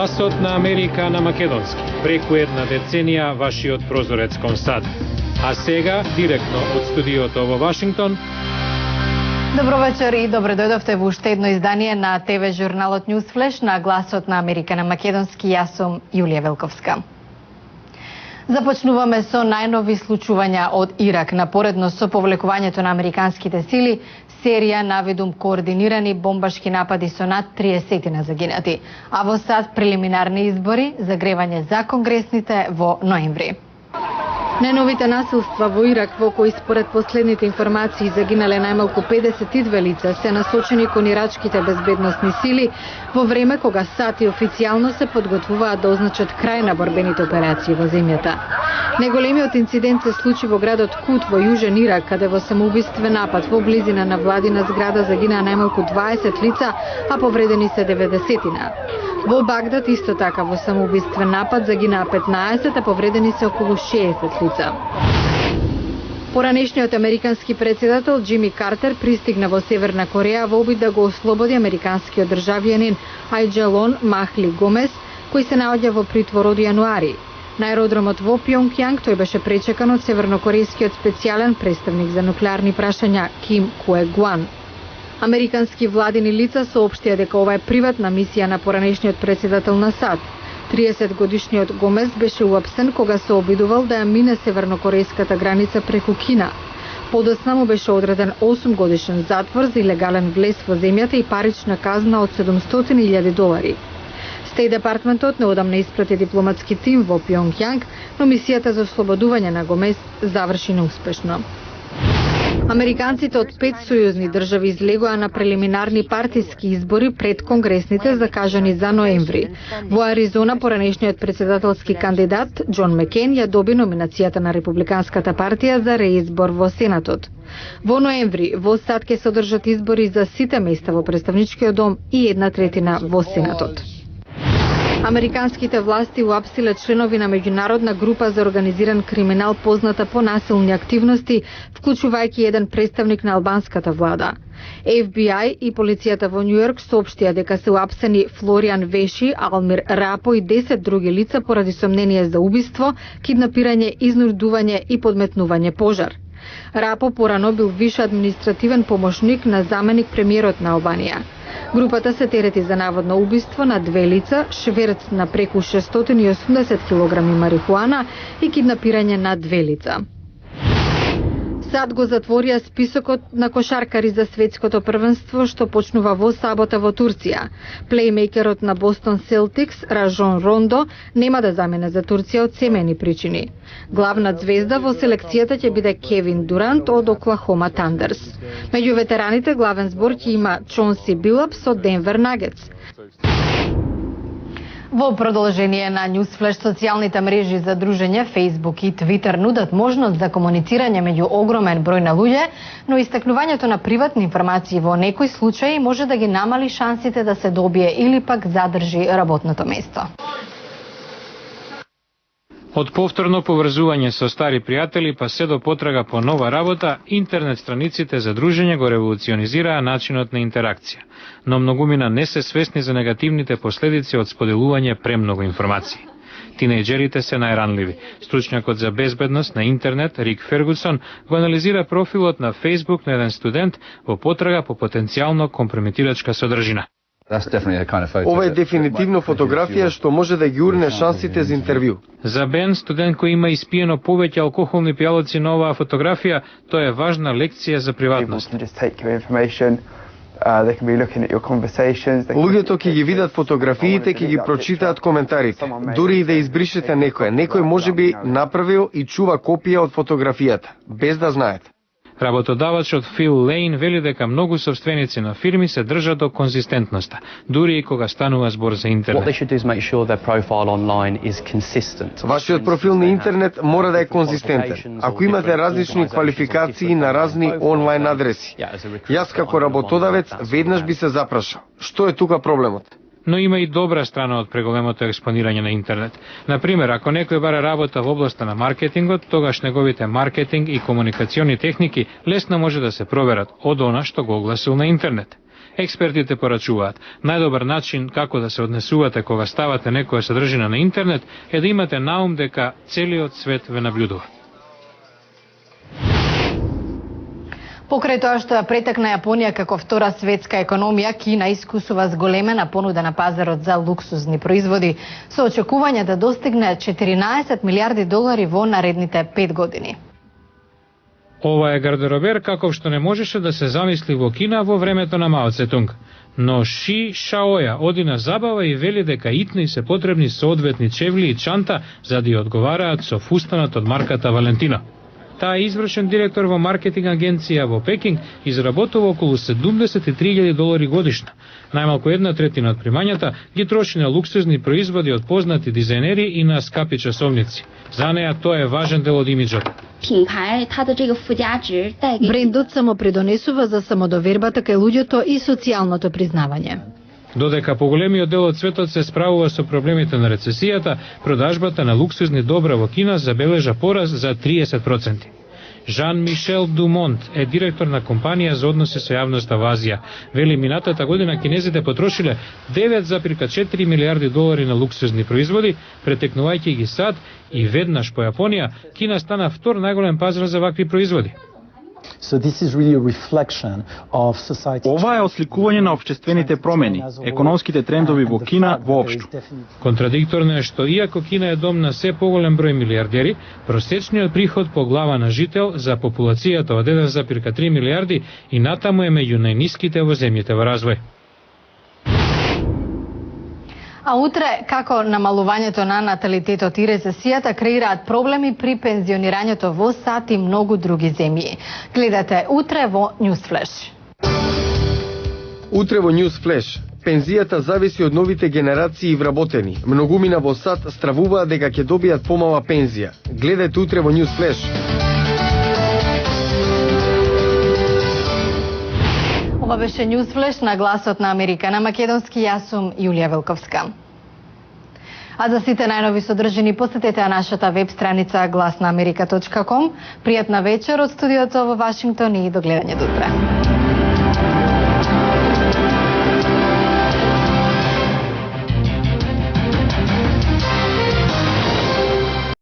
Гласот на Америка на македонски. Преку една деценија вашиот прозорец кон САД. А сега, директно од студиото во Вашингтон. Добро вечер и добре дојдовте во уште едно издание на ТВ журналот Newsflash на Гласот на Америка на македонски. Јас сум Јулија Велковска. Започнуваме со најнови случувања од Ирак. Напоредно со повлекувањето на американските сили, серија наведум координирани бомбашки напади со над 30 загинати. А во САД прелиминарни избори, загревање за конгресните во ноември. Најновите насилства во Ирак, во кои според последните информации загинале најмалку 52 лица, се насочени кон ирачките безбедносни сили во време кога САД и официјално се подготвуваат да означат крај на борбените операции во земјата. Најголемиот инцидент се случи во градот Кут во јужен Ирак, каде во самоубиствен напад во близина на владина зграда загинаа најмалку 20 лица, а повредени се 90-тина. Во Багдад исто така во самоубиствен напад загинаа 15, а повредени се околу 60 лица. Поранешниот американски председател Џими Картер пристигна во Северна Кореја во обид да го ослободи американскиот државјанин Ајџалон Махли Гомес, кој се наоѓа во притвор од јануари. На аеродромот во Пјонгјанг тој беше пречекан од севернокорејскиот специјален представник за нуклеарни прашања Ким Куе Гуан. Американски владини лица соопштија дека ова е приватна мисија на поранешниот председател на САД. 30-годишниот Гомес беше уапсен кога се обидувал да ја мине севернокорејската граница преку Кина. Подоцна му беше одреден 8 годишен затвор за илегален влез во земјата и парична казна од $700,000. Стеј департментот неодамна испрати дипломатски тим во Пјонгјанг, но мисијата за ослободување на Гомес заврши неуспешно. Американците од 5 сојузни држави излегоа на прелиминарни партиски избори пред конгресните закажани за ноември. Во Аризона поранешниот председателски кандидат Џон Мекен ја доби номинацијата на Републиканската партија за реизбор во Сенатот. Во ноември во САД ќе се одржат избори за сите места во Представничкиот дом и 1/3 во Сенатот. Американските власти уапсиле членови на меѓународна група за организиран криминал позната по насилни активности, вклучувајќи еден представник на албанската влада. FBI и полицијата во Њујорк соопштија дека се уапсени Флориан Веши, Алмир Рапо и 10 други лица поради сомнение за убиство, киднапирање, изнудување и подметнување пожар. Рапо порано бил виш административен помошник на заменик премиерот на Албанија. Групата се терети за наводно убиство на 2 лица, шверц на преку 680 кг марихуана и киднапирање на 2 лица. САД го затворија списокот на кошаркари за светското првенство што почнува во сабота во Турција. Плеймейкерот на Бостон Селтикс, Ражон Рондо, нема да замене за Турција од семејни причини. Главна звезда во селекцијата ќе биде Кевин Дурант од Оклахома Тандерс. Меѓу ветераните главен збор ќе има Чонси Билапс од Денвер Нагетс. Во продолжение на Newsflash, социјалните мрежи за дружење Facebook и Twitter нудат можност за комуницирање меѓу огромен број на луѓе, но истакнувањето на приватни информации во некои случаи може да ги намали шансите да се добие или пак задржи работното место. Од повторно поврзување со стари пријатели па се до потрага по нова работа, интернет страниците за дружење го револуционизираа начинот на интеракција. Но многумина не се свесни за негативните последици од споделување премногу информации. Тинејџерите се најранливи. Стручњакот за безбедност на интернет Рик Фергусон го анализира профилот на Facebook на еден студент во потрага по потенцијално компрометирачка содржина. Ова е дефинитивно фотографија што може да ги урне шансите за интервју. За Бен, студент кој има испиено повеќе алкохолни пијалоци на оваа фотографија, тоа е важна лекција за приватност. Луѓето ќе ги видат фотографиите, ќе ги прочитаат коментарите. Дури и да избришете некој можеби направил и чува копија од фотографијата, без да знаете. Работодавачот Фил Лейн вели дека многу собственици на фирми се држат до конзистентноста, дури и кога станува збор за интернет. Вашиот профил на интернет мора да е конзистентен. Ако имате различни квалификации на разни онлайн адреси, јас како работодавец веднаш би се запрашал. Што е тука проблемот? Но има и добра страна од преголемото експонирање на интернет. Например, ако некој бара работа во областа на маркетингот, тогаш неговите маркетинг и комуникациони техники лесно може да се проверат од она што го огласил на интернет. Експертите порачуваат, најдобар начин како да се однесувате кога ставате некоја содржина на интернет е да имате наум дека целиот свет ве наблюдува. Покрај тоа што ја претекна Јапонија како втора светска економија, Кина искусува зголемена понуда на пазарот за луксузни производи, со очекување да достигне 14 милиарди долари во наредните 5 години. Ова е гардеробер каков што не можеше да се замисли во Кина во времето на Мао Цетунг. Но Ши Шаоја оди на забава и вели дека итни се потребни соодветни чевли и чанта за да ја одговараат со фустанот од марката Валентино. Таа извршен директор во маркетинг агенција во Пекинг изработува околу 73.000 долари годишно. Најмалку 1/3 од примањата ги троши на луксузни производи од познати дизајнери и на скапи часовници. За неа тоа е важен дел од имиджот. Брендот само придонесува за самодовербата кај луѓето и социјалното признавање. Додека поголемиот дел од светот се справува со проблемите на рецесијата, продажбата на луксузни добра во Кина забележа пораз за 30%. Жан-Мишел Думонт е директор на компанија за односи со јавноста во Азија. Вели минатата година кинезите потрошиле 9,4 милиарди долари на луксузни производи, претекнувајќи ги САД и веднаш по Јапонија, Кина стана втор најголем пазар за вакви производи. Ова е осликување на општествените промени, економските трендови во Кина воопшто. Контрадикторно е што иако Кина е дом на се поголем број милиардери, просечниот приход по глава на жител за популацијата од 1,3 милиарди и натаму е меѓу најниските во земјите во развој. А утре, како намалувањето на наталитетот и рецесијата креираат проблеми при пензионирањето во САД и многу други земји. Гледате утре во Newsflash. Утре во Newsflash. Пензијата зависи од новите генерации вработени. Многумина во САД стравуваат дека ќе добијат помала пензија. Гледате утре во Newsflash. Ова беше Newsflash на Гласот на Америка на македонски. Јас сум Јулија Велковска. А за сите најнови содржини посетете нашата веб страница glasnaamerika.com. Пријатна вечер од студиото во Вашингтон и до гледање до утре.